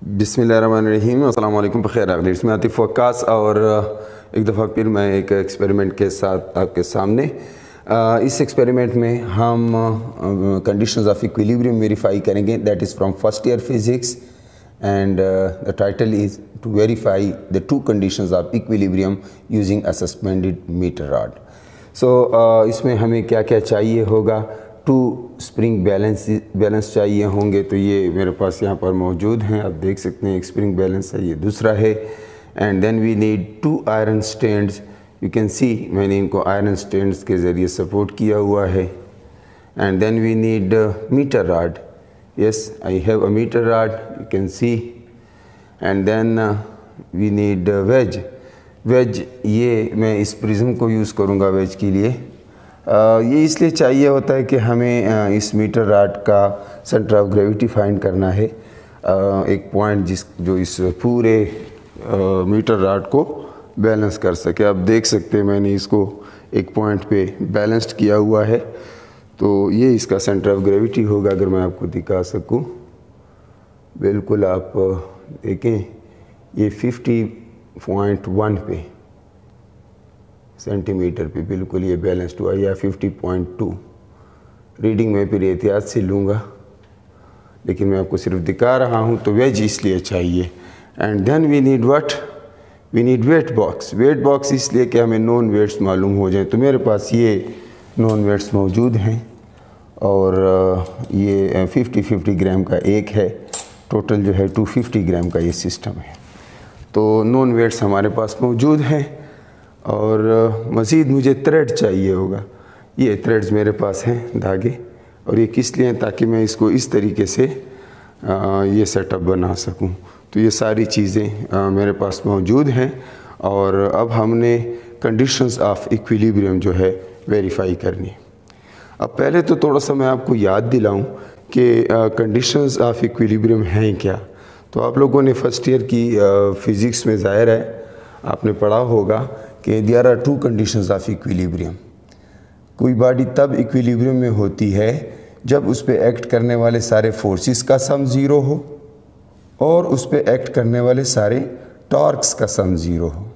बिस्मिल्लाहिर्रहमानिर्रहीम। अस्सलाम वालेकुम। बखैर आगलिस में आतिफ़ वक्कास और एक दफ़ा फिर मैं एक एक्सपेरिमेंट के साथ आपके सामने। इस एक्सपेरिमेंट में हम कंडीशंस ऑफ इक्विलिब्रियम वेरीफाई करेंगे। That is from first year physics and the title is to verify the two conditions of equilibrium using a suspended metre rod. So इसमें हमें क्या क्या चाहिए होगा। टू स्प्रिंग बैलेंस चाहिए होंगे, तो ये मेरे पास यहाँ पर मौजूद हैं, आप देख सकते हैं। एक स्प्रिंग बैलेंस है, ये दूसरा है। And then we need to iron stands. You can see मैंने इनको आयरन स्टैंड्स के ज़रिए सपोर्ट किया हुआ है। And then we need metre rod. Yes, I have a metre rod, you can see. And then we need wedge. ये मैं इस प्रिज्म को यूज़ करूँगा वेज के लिए। ये इसलिए चाहिए होता है कि हमें इस मीटर रॉड का सेंटर ऑफ ग्रेविटी फाइंड करना है। एक पॉइंट जो इस पूरे मीटर रॉड को बैलेंस कर सके। आप देख सकते हैं मैंने इसको एक पॉइंट पे बैलेंस्ड किया हुआ है, तो ये इसका सेंटर ऑफ ग्रेविटी होगा। अगर मैं आपको दिखा सकूं, बिल्कुल आप देखें, ये 50.1 पे सेंटीमीटर पे बिल्कुल ये बैलेंस्ड हुआ, या 50.2 रीडिंग में फिर एहतियात से लूँगा, लेकिन मैं आपको सिर्फ दिखा रहा हूँ। तो वेज इसलिए चाहिए। And then we need what, we need weight box. Weight box इसलिए कि हमें नॉन वेट्स मालूम हो जाए। तो मेरे पास ये नॉन वेट्स मौजूद हैं और ये 50-50 ग्राम का एक है। टोटल जो है 250 ग्राम का ये सिस्टम है। तो नॉन वेट्स हमारे पास मौजूद हैं और मज़ीद मुझे थ्रेड चाहिए होगा। ये थ्रेड्स मेरे पास हैं, धागे, और ये किस लिए हैं, ताकि मैं इसको इस तरीके से ये सेटअप बना सकूं। तो ये सारी चीज़ें मेरे पास मौजूद हैं और अब हमने कंडीशंस ऑफ इक्विलिब्रियम जो है वेरीफाई करनी। अब पहले तो थोड़ा सा मैं आपको याद दिलाऊं कि कंडीशंस ऑफ इक्विलिब्रियम हैं क्या। तो आप लोगों ने फर्स्ट ईयर की फ़िज़िक्स में ज़ाहिर है आपने पढ़ा होगा कि there are two conditions of equilibrium. कोई बॉडी तब इक्विलिब्रियम में होती है जब उस पर एक्ट करने वाले सारे फोर्सेस का सम ज़ीरो हो और उस पर एक्ट करने वाले सारे टॉर्क्स का सम ज़ीरो हो।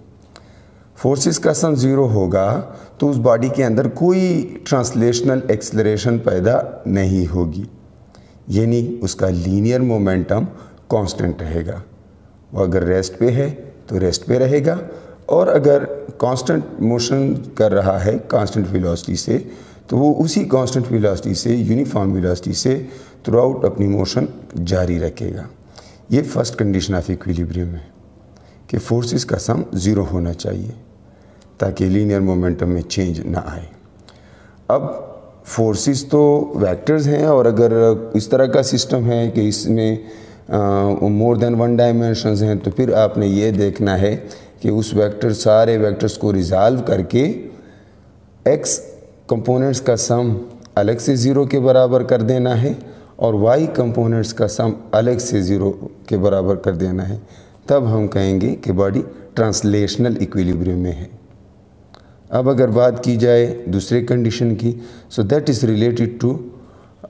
फोर्सेस का सम ज़ीरो होगा तो उस बॉडी के अंदर कोई ट्रांसलेशनल एक्सेलरेशन पैदा नहीं होगी, यानी उसका लीनियर मोमेंटम कांस्टेंट रहेगा। वो अगर रेस्ट पे है तो रेस्ट पे रहेगा, और अगर कांस्टेंट मोशन कर रहा है कांस्टेंट वेलोसिटी से, तो वो उसी कांस्टेंट वेलोसिटी से, यूनिफॉर्म वेलोसिटी से थ्रू आउट अपनी मोशन जारी रखेगा। ये फर्स्ट कंडीशन ऑफ इक्विलिब्रियम है कि फोर्सेस का सम ज़ीरो होना चाहिए ताकि लीनियर मोमेंटम में चेंज ना आए। अब फोर्सेस तो वेक्टर्स हैं, और अगर इस तरह का सिस्टम है कि इसमें मोर देन वन डायमेंशंस हैं, तो फिर आपने ये देखना है कि उस सारे वेक्टर्स को रिजॉल्व करके एक्स कंपोनेंट्स का सम अलग से ज़ीरो के बराबर कर देना है और वाई कंपोनेंट्स का सम अलग से ज़ीरो के बराबर कर देना है। तब हम कहेंगे कि बॉडी ट्रांसलेशनल इक्विलिब्रियम में है। अब अगर बात की जाए दूसरे कंडीशन की, so that is related to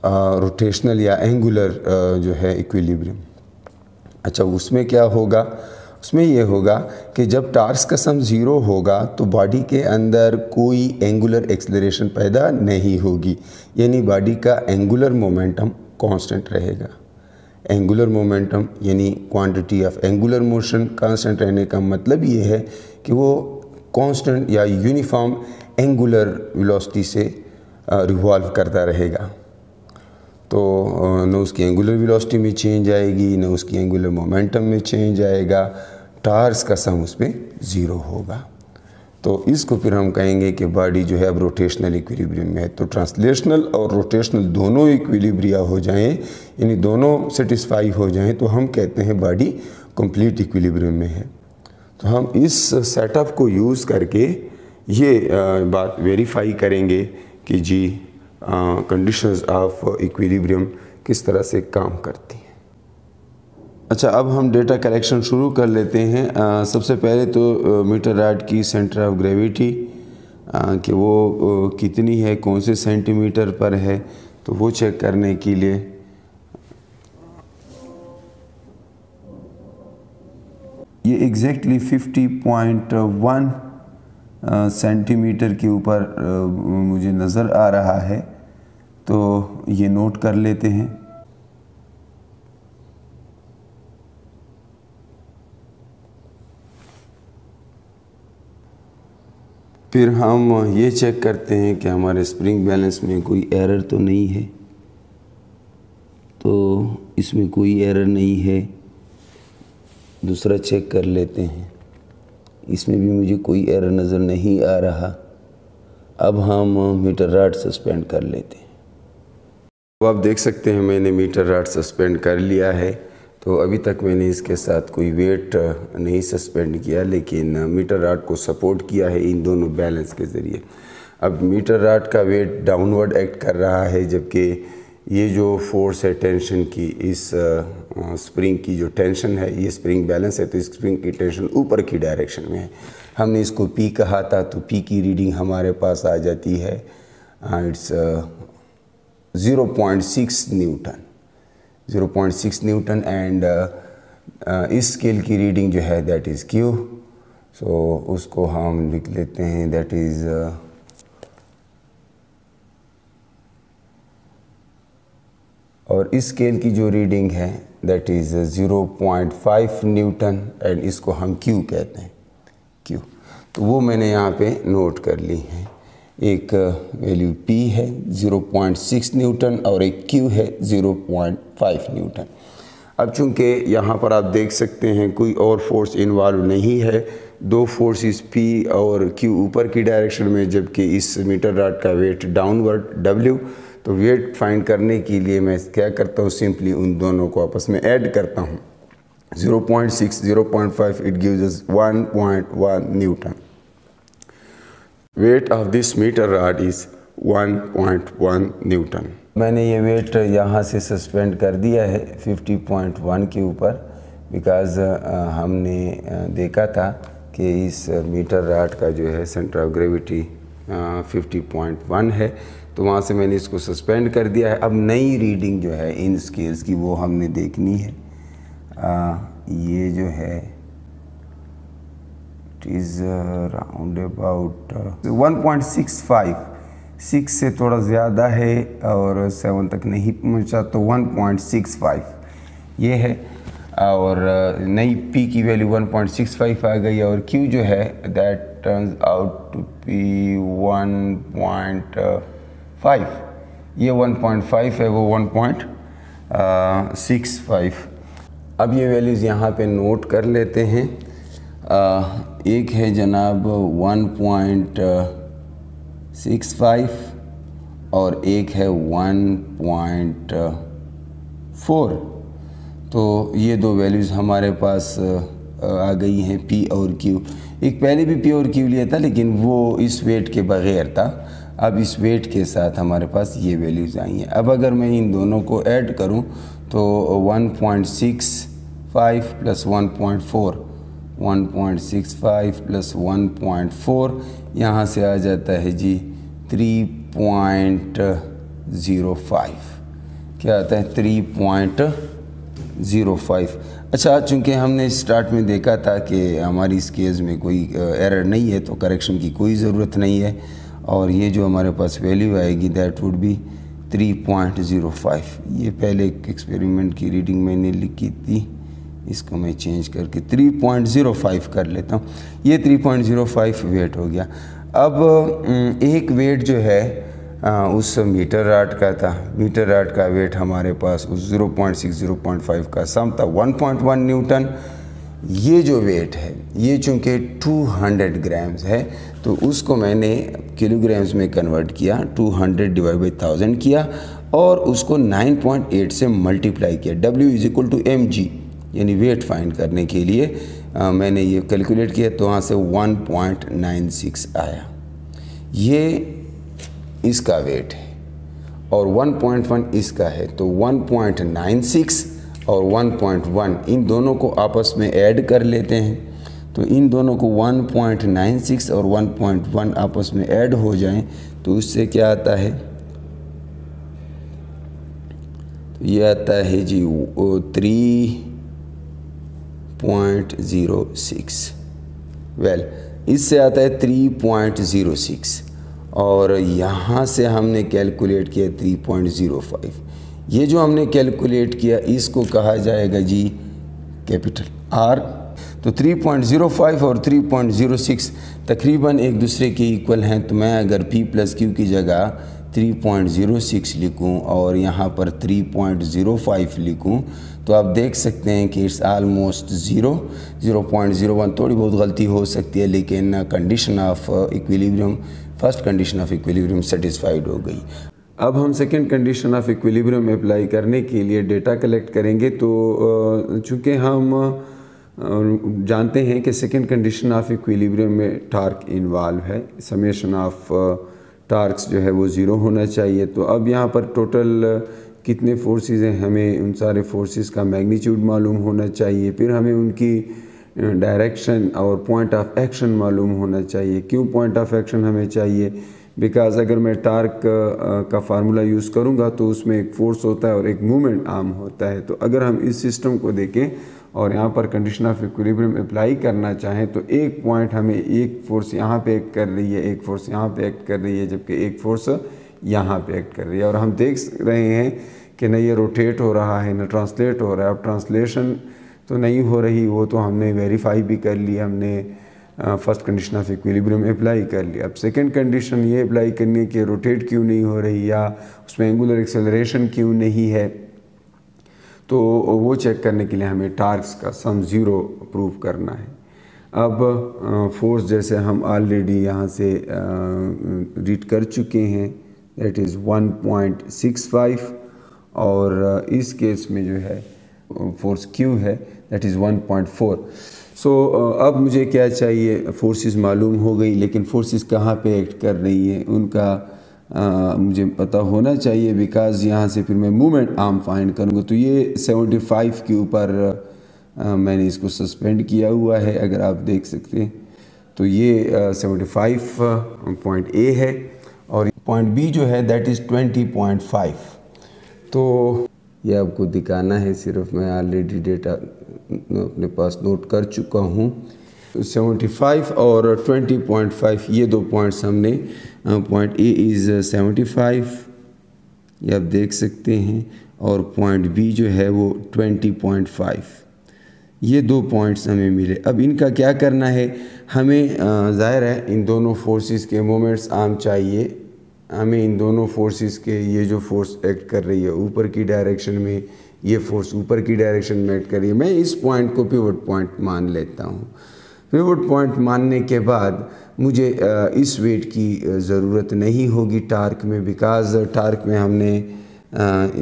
rotational या एंगुलर जो है इक्विलिब्रियम। अच्छा, उसमें क्या होगा, उसमें ये होगा कि जब टॉर्क्स का सम ज़ीरो होगा तो बॉडी के अंदर कोई एंगुलर एक्सेलरेशन पैदा नहीं होगी, यानी बॉडी का एंगुलर मोमेंटम कांस्टेंट रहेगा। एंगुलर मोमेंटम यानी quantity of angular motion constant रहने का मतलब ये है कि वो कांस्टेंट या यूनिफॉर्म एंगुलर वेलोसिटी से रिवॉल्व करता रहेगा। तो न उसकी एंगुलर वेलोसिटी में चेंज आएगी, न उसकी एंगुलर मोमेंटम में चेंज आएगा। टॉर्क्स का सम उस पर ज़ीरो होगा। तो इसको फिर हम कहेंगे कि बॉडी जो है अब रोटेशनल इक्विलिब्रियम में है। तो ट्रांसलेशनल और रोटेशनल दोनों इक्विलिब्रिया हो जाएं, यानी दोनों सेटिस्फाई हो जाएं, तो हम कहते हैं बॉडी कंप्लीट इक्विलिब्रियम में है। तो हम इस सेटअप को यूज़ करके ये बात वेरीफाई करेंगे कि जी कंडीशंस ऑफ इक्विलिब्रियम किस तरह से काम करती हैं। अच्छा, अब हम डेटा कलेक्शन शुरू कर लेते हैं। सबसे पहले तो मीटर रॉड की सेंटर ऑफ ग्रेविटी कि वो कितनी है, कौन से सेंटीमीटर पर है, तो वो चेक करने के लिए ये एग्जैक्टली 50.1 सेंटीमीटर के ऊपर मुझे नज़र आ रहा है, तो ये नोट कर लेते हैं। फिर हम ये चेक करते हैं कि हमारे स्प्रिंग बैलेंस में कोई एरर तो नहीं है। तो इसमें कोई एरर नहीं है। दूसरा चेक कर लेते हैं, इसमें भी मुझे कोई एरर नज़र नहीं आ रहा। अब हम मीटर रॉड सस्पेंड कर लेते हैं। तो आप देख सकते हैं मैंने मीटर रॉड सस्पेंड कर लिया है। तो अभी तक मैंने इसके साथ कोई वेट नहीं सस्पेंड किया, लेकिन मीटर रॉड को सपोर्ट किया है इन दोनों बैलेंस के ज़रिए। अब मीटर रॉड का वेट डाउनवर्ड एक्ट कर रहा है, जबकि ये जो फोर्स है टेंशन की, इस स्प्रिंग की जो टेंशन है, ये स्प्रिंग बैलेंस है, तो इस स्प्रिंग की टेंशन ऊपर की डायरेक्शन में है। हमने इसको पी कहा था, तो पी की रीडिंग हमारे पास आ जाती है, इट्स 0.6 न्यूटन, 0.6 न्यूटन। एंड इस स्केल की रीडिंग जो है दैट इज़ क्यू। सो उसको हम लिख लेते हैं, दैट इज़ और इस स्केल की जो रीडिंग है दैट इज़ 0.5 न्यूटन, एंड इसको हम क्यू कहते हैं, क्यू। तो वो मैंने यहाँ पे नोट कर ली है। एक वैल्यू P है 0.6 न्यूटन और एक Q है 0.5 न्यूटन। अब चूँकि यहाँ पर आप देख सकते हैं कोई और फोर्स इन्वॉल्व नहीं है, दो फोर्सेस P और Q ऊपर की डायरेक्शन में, जबकि इस मीटर रॉड का वेट डाउनवर्ड W। तो वेट फाइंड करने के लिए मैं क्या करता हूँ, सिंपली उन दोनों को आपस में ऐड करता हूँ। 0.6 0.5 it gives us 1.1 newton. Weight of this metre rod is 1.1 newton. मैंने ये वेट यहाँ से सस्पेंड कर दिया है 50.1 के ऊपर, बिकॉज़ हमने देखा था कि इस मीटर रॉड का जो है सेंटर ऑफ ग्रेविटी 50.1 है, तो वहाँ से मैंने इसको सस्पेंड कर दिया है। अब नई रीडिंग जो है इन स्केल्स की वो हमने देखनी है। ये जो है इट इज़ राउंड अबाउट 1.65, 6 से थोड़ा ज़्यादा है और 7 तक नहीं पहुँचा, तो 1.65 ये है। और नई P की वैल्यू 1.65 आ गई, और Q जो है that turns out to be 1.5। ये 1.5 है, वो 1.65। अब ये वैल्यूज़ यहाँ पे नोट कर लेते हैं। एक है जनाब 1.65 और एक है 1.4। तो ये दो वैल्यूज़ हमारे पास आ गई हैं, P और Q। एक पहले भी P और Q लिया था, लेकिन वो इस वेट के बग़ैर था। अब इस वेट के साथ हमारे पास ये वैल्यूज़ आई हैं। अब अगर मैं इन दोनों को ऐड करूं तो 1.65 प्लस 1.4, 1.65 प्लस 1.4 यहाँ से आ जाता है जी 3.05। क्या आता है? 3.05। अच्छा, चूँकि हमने स्टार्ट में देखा था कि हमारी इस केस में कोई एरर नहीं है, तो करेक्शन की कोई ज़रूरत नहीं है, और ये जो हमारे पास वैल्यू आएगी दैट वुड बी 3.05। ये पहले एक एक्सपेरिमेंट की रीडिंग मैंने लिखी थी, इसको मैं चेंज करके 3.05 कर लेता हूँ। ये 3.05 वेट हो गया। अब एक वेट जो है उस मीटर रॉड का था, मीटर रॉड का वेट हमारे पास उस 0.6 0.5 का सम था 1.1 न्यूटन। ये जो वेट है ये चूँकि 200 ग्राम्स है, तो उसको मैंने किलोग्राम्स में कन्वर्ट किया, 200 डिवाइड बाई 1000 किया और उसको 9.8 से मल्टीप्लाई किया। W is equal to mg, यानी वेट फाइंड करने के लिए मैंने ये कैलकुलेट किया, तो वहाँ से 1.96 आया। ये इसका वेट है और 1.1 इसका है, तो 1.96 और 1.1 इन दोनों को आपस में ऐड कर लेते हैं। तो इन दोनों को 1.96 और 1.1 आपस में ऐड हो जाएं तो उससे क्या आता है? तो ये आता है जी 3.06। वेल इससे आता है 3.06 और यहाँ से हमने कैलकुलेट किया 3.05। ये जो हमने कैलकुलेट किया इसको कहा जाएगा जी कैपिटल R। तो 3.05 और 3.06 तकरीबन एक दूसरे के इक्वल हैं। तो मैं अगर P + Q की जगह 3.06 लिखूं और यहाँ पर 3.05 लिखूं तो आप देख सकते हैं कि इट्स आलमोस्ट 0.01। थोड़ी बहुत गलती हो सकती है लेकिन condition of equilibrium, first condition of equilibrium satisfied हो गई। अब हम second condition of equilibrium apply करने के लिए डेटा कलेक्ट करेंगे। तो चूँकि हम जानते हैं कि सेकंड कंडीशन ऑफ इक्विलिब्रियम में टार्क इन्वॉल्व है, समेशन ऑफ टार्क्स जो है वो 0 होना चाहिए। तो अब यहाँ पर टोटल कितने फोर्सेस हैं, हमें उन सारे फोर्सेस का मैग्नीट्यूड मालूम होना चाहिए। फिर हमें उनकी डायरेक्शन और पॉइंट ऑफ एक्शन मालूम होना चाहिए। क्यों पॉइंट ऑफ एक्शन हमें चाहिए? बिकॉज़ अगर मैं टार्क का फार्मूला यूज़ करूँगा तो उसमें एक फ़ोर्स होता है और एक मूवमेंट आर्म होता है। तो अगर हम इस सिस्टम को देखें और यहाँ पर कंडीशन ऑफ इक्विलिब्रियम अप्लाई करना चाहें तो एक पॉइंट हमें एक फ़ोर्स यहाँ पे एक्ट कर रही है, एक फ़ोर्स यहाँ पे एक्ट कर रही है, जबकि एक फ़ोर्स यहाँ पे एक्ट कर रही है। और हम देख रहे हैं कि न ये रोटेट हो रहा है न ट्रांसलेट हो रहा है। अब ट्रांसलेशन तो नहीं हो रही, वो तो हमने वेरीफाई भी कर लिया, हमने first condition of equilibrium apply कर लिया। अब सेकंड कंडीशन ये अप्लाई करनी कि रोटेट क्यों नहीं हो रही या उसमें एंगुलर एक्सेलरेशन क्यों नहीं है। तो वो चेक करने के लिए हमें टार्क्स का सम 0 प्रूव करना है। अब फोर्स जैसे हम ऑलरेडी यहाँ से रीड कर चुके हैं, दैट इज़ 1.65 और इस केस में जो है फोर्स Q है दैट इज़ 1.4। सो अब मुझे क्या चाहिए, फोर्सेस मालूम हो गई लेकिन फोर्सेस कहाँ पे एक्ट कर रही हैं उनका मुझे पता होना चाहिए। बिकॉज़ यहाँ से फिर मैं मूवमेंट आर्म फाइंड करूँगा। तो ये 75 के ऊपर मैंने इसको सस्पेंड किया हुआ है, अगर आप देख सकते हैं। तो ये 75 पॉइंट A है और पॉइंट B जो है दैट इज़ 20.5। तो ये आपको दिखाना है, सिर्फ मैं ऑलरेडी डेटा अपने पास नोट कर चुका हूँ। 75 और 20.5 ये दो पॉइंट्स हमने, पॉइंट A इज़ 75 ये आप देख सकते हैं और पॉइंट B जो है वो 20.5, ये दो पॉइंट्स हमें मिले। अब इनका क्या करना है, हमें ज़ाहिर है इन दोनों फोर्सेस के मोमेंट्स आर्म चाहिए। हमें इन दोनों फोर्सेस के, ये जो फोर्स एक्ट कर रही है ऊपर की डायरेक्शन में, ये फोर्स ऊपर की डायरेक्शन में एक्ट कर रही है। मैं इस पॉइंट को पिवट पॉइंट मान लेता हूँ। पिवट पॉइंट मानने के बाद मुझे इस वेट की ज़रूरत नहीं होगी टार्क में, बिकॉज़ टार्क में हमने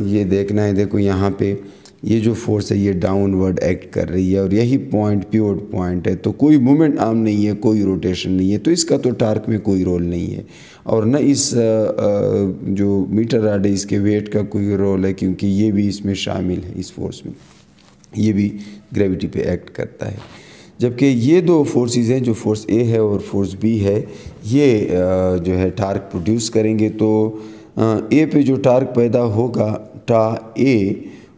ये देखना है, देखो यहाँ पे ये जो फोर्स है ये डाउनवर्ड एक्ट कर रही है और यही पॉइंट पिवट पॉइंट है। तो कोई मूवमेंट आर्म नहीं है, कोई रोटेशन नहीं है, तो इसका तो टार्क में कोई रोल नहीं है। और न इस जो मीटर रॉड है इसके वेट का कोई रोल है, क्योंकि ये भी इसमें शामिल है, इस फोर्स में ये भी ग्रेविटी पे एक्ट करता है। जबकि ये दो फोर्सेस हैं, जो फोर्स A है और फोर्स B है, ये जो है टार्क प्रोड्यूस करेंगे। तो A पे जो टार्क पैदा होगा टा A,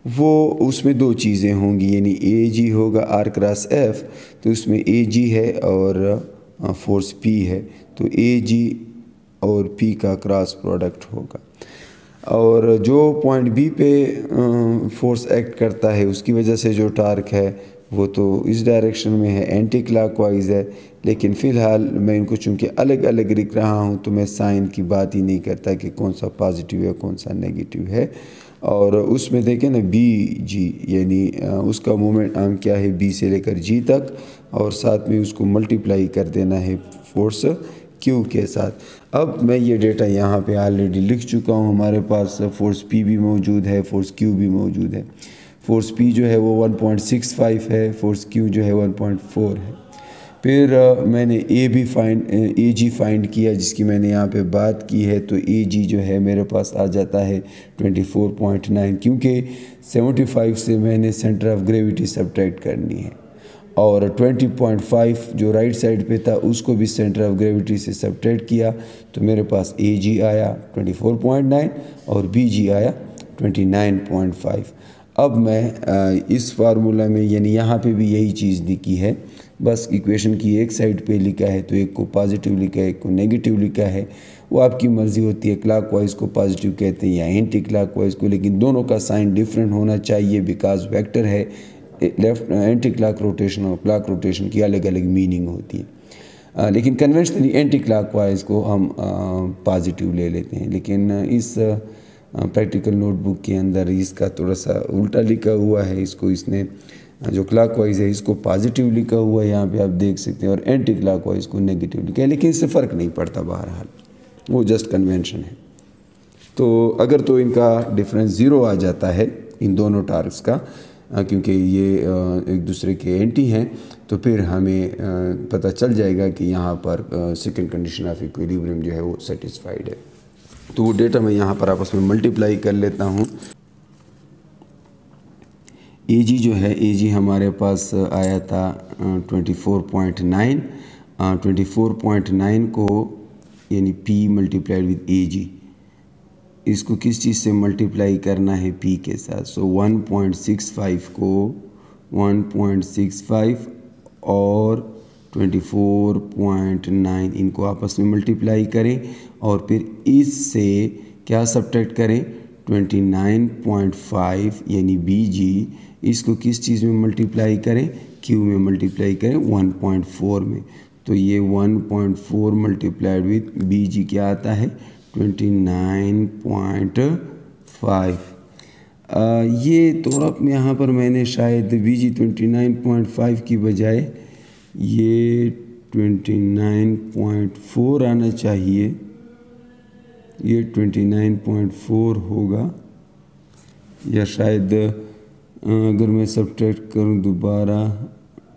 वो उसमें दो चीज़ें होंगी, यानी AG होगा R क्रॉस F, तो उसमें AG है और फोर्स P है, तो AG और P का क्रॉस प्रोडक्ट होगा। और जो पॉइंट B पे फोर्स एक्ट करता है उसकी वजह से जो टार्क है वो तो इस डायरेक्शन में है, एंटी क्लॉकवाइज है। लेकिन फ़िलहाल मैं इनको चूँकि अलग अलग लिख रहा हूँ तो मैं साइन की बात ही नहीं करता कि कौन सा पॉजिटिव है कौन सा नेगेटिव है। और उसमें देखें ना BG, यानी उसका मोमेंट आर्म क्या है B से लेकर G तक, और साथ में उसको मल्टीप्लाई कर देना है फोर्स Q के साथ। अब मैं ये डेटा यहाँ पे ऑलरेडी लिख चुका हूँ। हमारे पास फोर्स P भी मौजूद है, फोर्स Q भी मौजूद है। फोर्स P जो है वो 1.65 है, फोर्स Q जो है 1.4 है। फिर मैंने AG फाइंड किया, जिसकी मैंने यहाँ पे बात की है। तो AG जो है मेरे पास आ जाता है 24.9, क्योंकि 75 से मैंने सेंटर ऑफ ग्रेविटी सब्ट्रैक्ट करनी है और 20.5 जो राइट साइड पे था उसको भी सेंटर ऑफ ग्रेविटी से सब्ट्रैक्ट किया, तो मेरे पास AG आया 24.9 और BG आया 29.5। अब मैं इस फार्मूला में यानी यहाँ पे भी यही चीज़ लिखी है, बस इक्वेशन की एक साइड पे लिखा है तो एक को पॉजिटिव लिखा है, एक को नेगेटिव लिखा है। वो आपकी मर्ज़ी होती है, क्लॉकवाइज को पॉजिटिव कहते हैं या एंटी क्लॉकवाइज को, लेकिन दोनों का साइन डिफरेंट होना चाहिए बिकॉज वेक्टर है। लेफ्ट एंटी क्लॉक रोटेशन और क्लॉक रोटेशन की अलग अलग मीनिंग होती है, लेकिन कन्वेंशनली एंटी क्लॉकवाइज को हम पॉजिटिव ले लेते हैं। लेकिन इस प्रैक्टिकल नोटबुक के अंदर इसका थोड़ा सा उल्टा लिखा हुआ है, इसको इसने जो क्लॉकवाइज है इसको पॉजिटिव लिखा हुआ है यहाँ पे आप देख सकते हैं, और एंटी क्लॉकवाइज को नेगेटिव लिखा है, लेकिन इससे फ़र्क नहीं पड़ता, बहरहाल वो जस्ट कन्वेंशन है। तो अगर तो इनका डिफरेंस ज़ीरो आ जाता है इन दोनों टार्क्स का, क्योंकि ये एक दूसरे के एंटी हैं, तो फिर हमें पता चल जाएगा कि यहाँ पर सेकंड कंडीशन ऑफ इक्विलिब्रियम जो है वो सेटिस्फाइड है। तो वो डेटा मैं यहाँ पर आपस में मल्टीप्लाई कर लेता हूँ। AG जो है, AG हमारे पास आया था 24.9, 24.9 को यानी P मल्टीप्लाइड विद AG, इसको किस चीज़ से मल्टीप्लाई करना है, P के साथ। सो 1.65 को 1.65 और 24.9 इनको आपस में मल्टीप्लाई करें, और फिर इससे क्या सब्ट्रैक्ट करें, 29.5 यानी BG, इसको किस चीज़ में मल्टीप्लाई करें, Q में मल्टीप्लाई करें 1.4 में। तो ये 1.4 मल्टीप्लाइड विद BG क्या आता है, 29.5। ये थोड़ा यहाँ पर मैंने शायद BG 29.5 की बजाय ये 29.4 आना चाहिए, ये 29.4 होगा, या शायद अगर मैं सब्ट्रैक्ट करूँ दोबारा,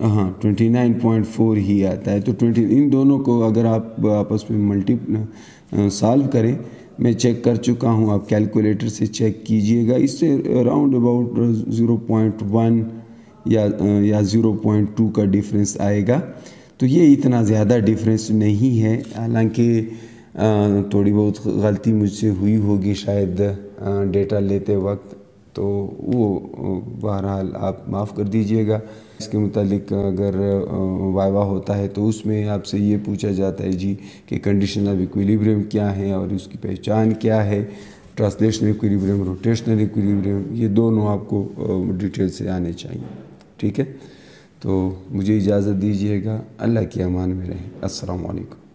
हाँ 29.4 ही आता है। तो 20 इन दोनों को अगर आप आपस में सॉल्व करें, मैं चेक कर चुका हूँ, आप कैलकुलेटर से चेक कीजिएगा, इससे अराउंड अबाउट 0.1 या 0.2 का डिफरेंस आएगा। तो ये इतना ज़्यादा डिफरेंस नहीं है, हालांकि थोड़ी बहुत गलती मुझसे हुई होगी शायद डेटा लेते वक्त, तो वो बहरहाल आप माफ़ कर दीजिएगा। इसके मुतालिक अगर वाइवा होता है तो उसमें आपसे ये पूछा जाता है जी कि कंडीशन ऑफ इक्विलिब्रियम क्या है और उसकी पहचान क्या है, ट्रांसलेशनल इक्विलिब्रियम, रोटेशनल इक्विलिब्रियम, ये दोनों आपको डिटेल से आने चाहिए। ठीक है, तो मुझे इजाज़त दीजिएगा, अल्लाह की अमान में रहें। अस्सलाम वालेकुम।